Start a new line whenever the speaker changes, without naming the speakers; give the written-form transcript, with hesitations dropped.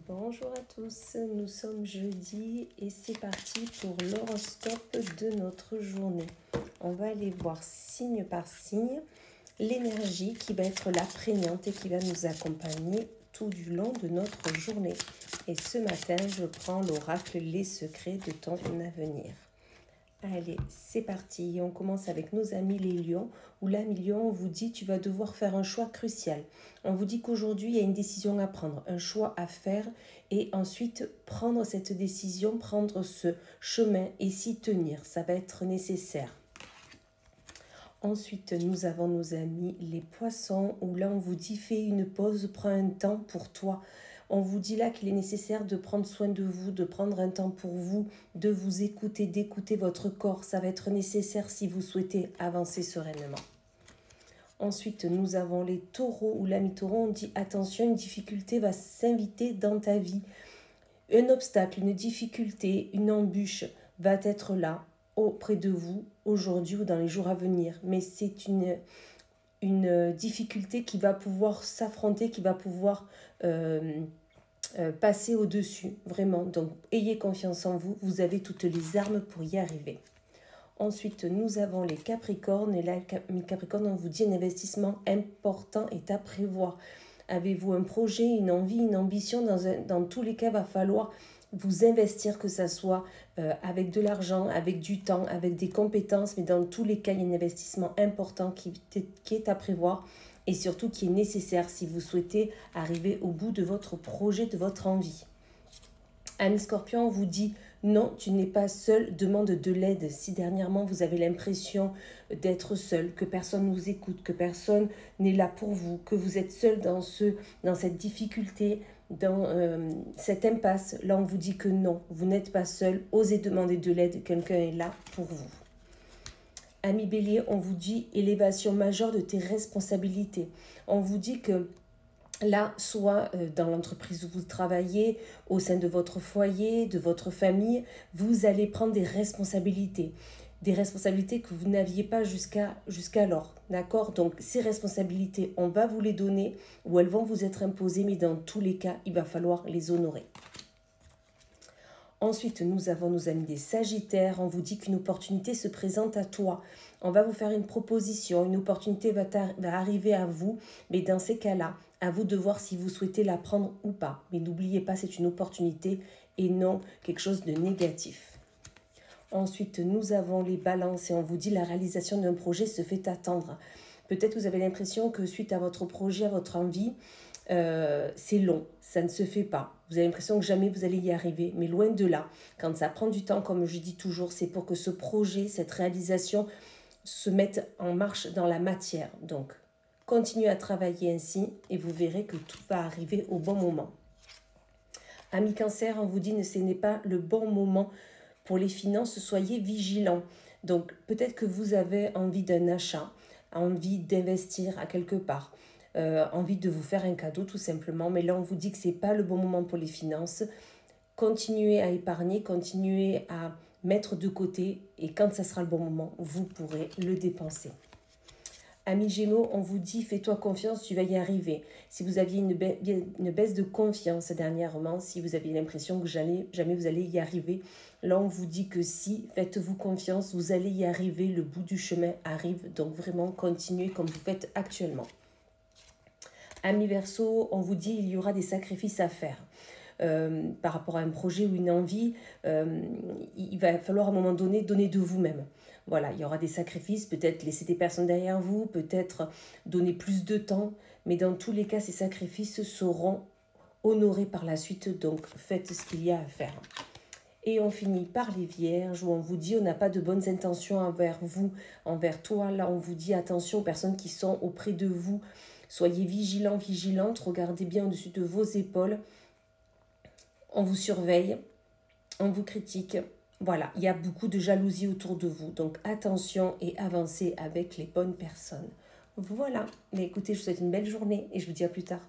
Bonjour à tous, nous sommes jeudi et c'est parti pour l'horoscope de notre journée. On va aller voir signe par signe l'énergie qui va être la prégnante et qui va nous accompagner tout du long de notre journée. Et ce matin, je prends l'oracle Les secrets de ton avenir. Allez, c'est parti. On commence avec nos amis les lions, où l'ami lion, on vous dit tu vas devoir faire un choix crucial. On vous dit qu'aujourd'hui, il y a une décision à prendre, un choix à faire, et ensuite prendre cette décision, prendre ce chemin et s'y tenir. Ça va être nécessaire. Ensuite, nous avons nos amis les poissons, où là, on vous dit fais une pause, prends un temps pour toi. On vous dit là qu'il est nécessaire de prendre soin de vous, de prendre un temps pour vous, de vous écouter, d'écouter votre corps. Ça va être nécessaire si vous souhaitez avancer sereinement. Ensuite, nous avons les taureaux, où l'ami taureau, on dit attention, une difficulté va s'inviter dans ta vie. Un obstacle, une difficulté, une embûche va être là, auprès de vous, aujourd'hui ou dans les jours à venir. Mais c'est une difficulté qui va pouvoir s'affronter, qui va pouvoir passer au-dessus, vraiment. Donc, ayez confiance en vous, vous avez toutes les armes pour y arriver. Ensuite, nous avons les Capricornes, et là, les Capricornes, on vous dit un investissement important est à prévoir. Avez-vous un projet, une envie, une ambition? Dans tous les cas, il va falloir vous investir, que ça soit avec de l'argent, avec du temps, avec des compétences, mais dans tous les cas, il y a un investissement important qui est à prévoir et surtout qui est nécessaire si vous souhaitez arriver au bout de votre projet, de votre envie. Ami Scorpion, on vous dit non, tu n'es pas seul, demande de l'aide. Si dernièrement vous avez l'impression d'être seul, que personne ne vous écoute, que personne n'est là pour vous, que vous êtes seul dans cette difficulté, dans cette impasse, là on vous dit que non, vous n'êtes pas seul, osez demander de l'aide, quelqu'un est là pour vous. Ami Bélier, on vous dit élévation majeure de tes responsabilités. On vous dit que là, soit dans l'entreprise où vous travaillez, au sein de votre foyer, de votre famille, vous allez prendre des responsabilités que vous n'aviez pas jusqu'alors, d'accord? Donc, ces responsabilités, on va vous les donner ou elles vont vous être imposées, mais dans tous les cas, il va falloir les honorer. Ensuite, nous avons nos amis des Sagittaires. On vous dit qu'une opportunité se présente à toi. On va vous faire une proposition, une opportunité va arriver à vous, mais dans ces cas-là, à vous de voir si vous souhaitez la prendre ou pas. Mais n'oubliez pas, c'est une opportunité et non quelque chose de négatif. Ensuite, nous avons les Balances et on vous dit la réalisation d'un projet se fait attendre. Peut-être que vous avez l'impression que suite à votre projet, à votre envie, c'est long, ça ne se fait pas. Vous avez l'impression que jamais vous allez y arriver, mais loin de là. Quand ça prend du temps, comme je dis toujours, c'est pour que ce projet, cette réalisation se mette en marche dans la matière. Donc, continuez à travailler ainsi et vous verrez que tout va arriver au bon moment. Ami Cancer, on vous dit que ce n'est pas le bon moment pour les finances, soyez vigilants. Donc, peut-être que vous avez envie d'un achat, envie d'investir à quelque part, envie de vous faire un cadeau tout simplement, mais là on vous dit que ce n'est pas le bon moment pour les finances. Continuez à épargner, continuez à mettre de côté et quand ça sera le bon moment, vous pourrez le dépenser. Amis Gémeaux, on vous dit fais-toi confiance, tu vas y arriver. Si vous aviez une baisse de confiance dernièrement, si vous aviez l'impression que jamais vous allez y arriver, là on vous dit que si, faites-vous confiance, vous allez y arriver, le bout du chemin arrive, donc vraiment continuez comme vous faites actuellement. Amis Verseau, on vous dit il y aura des sacrifices à faire. Par rapport à un projet ou une envie, il va falloir à un moment donné donner de vous-même. Voilà, il y aura des sacrifices, peut-être laisser des personnes derrière vous, peut-être donner plus de temps, mais dans tous les cas, ces sacrifices seront honorés par la suite, donc faites ce qu'il y a à faire. Et on finit par les Vierges, où on vous dit on n'a pas de bonnes intentions envers vous, envers toi. Là, on vous dit attention aux personnes qui sont auprès de vous. Soyez vigilants, vigilantes, regardez bien au-dessus de vos épaules. On vous surveille, on vous critique. Voilà, il y a beaucoup de jalousie autour de vous. Donc attention et avancez avec les bonnes personnes. Voilà, mais écoutez, je vous souhaite une belle journée et je vous dis à plus tard.